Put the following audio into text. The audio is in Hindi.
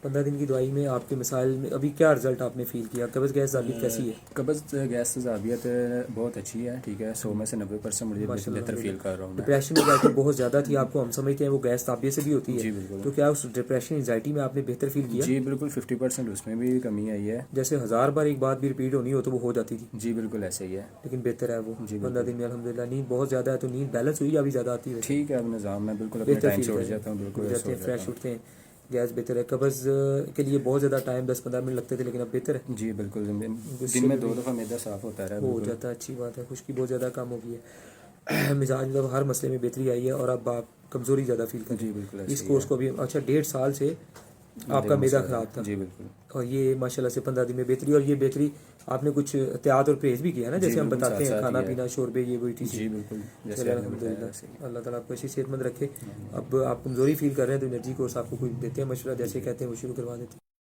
15 दिन की दवाई में आपके मसाइल में अभी क्या रिजल्ट आपने फील किया? कब्ज़ गैस ज़ाबियत कैसी है? कब्ज़ गैस ज़ाबियत बहुत अच्छी है, ठीक है। 100 में से 90% मुझे माशाल्लाह बेहतर फील कर रहा हूँ मैं। डिप्रेशन एंजाइटी बहुत ज़्यादा थी आपको, हम समझते हैं वो गैस ताबियत से भी होती है। जी बिल्कुल। तो क्या उस डिप्रेशन एंजाइटी में आपने बेहतर फील किया? जी बिल्कुल, 50% उसमें भी कमी आई है। जैसे 1000 बार एक बात भी रिपीट होनी हो तो वो हो जाती थी, जी बिल्कुल ऐसे ही है। लेकिन बेहतर है वो। जी 15 बिल्कुल। दिन में अल्हम्दुलिल्लाह। नींद बहुत ज़्यादा है तो नींद बैलेंस हुई या अभी ज़्यादा आती है? वैसे ठीक है, अब निज़ाम मैं बिल्कुल अपने बेहतर टाइम फील से उठ कर रहे जाता हूँ, हैं, उठ बिल्कुल जाते सो हैं, जाता फ्रेश हूँ। उठते हैं। गैस बेहतर है। कब्ज़ के लिए बहुत ज़्यादा टाइम 10-15 मिनट लगते थे, लेकिन अब बेहतर है। जी बिल्कुल, दिन गुस्से में में 2 भी दफ़ा मैदा साफ़ होता रहा है हो बिल्कुल। जाता है, अच्छी बात है। खुश्की बहुत ज़्यादा कम हो गई है। मिजाज मतलब हर मसले में बेहतरी आई है और अब आप कमज़ोरी ज़्यादा फील कर रहे जी बिल्कुल हैं। इस ऐसे ही कोर्स है। को भी अच्छा 1.5 साल से मैदे आपका का मैदा मसला ख़राब था। था जी बिल्कुल। और ये माशाल्लाह से 15 दिन में बेहतरी। और ये बेहतरी आपने कुछ एहतियात और परहेज़ भी किया ना, जी जैसे हम बिल्कुल, साथ बताते हैं साथ ही खाना है। पीना, शोरबे, ये वही चीज़ें। जी बिल्कुल, जैसे चले आपने बताया वैसे ही। अल्हम्दुलिल्लाह, अल्लाह ताला आपको ऐसी सेहतमंद रखे। अब आप कमज़ोरी फील कर रहे हैं तो एनर्जी कोर्स आपको कोई देते हैं मशवरा, जैसे कहते हैं वो शुरू करवा देते हैं।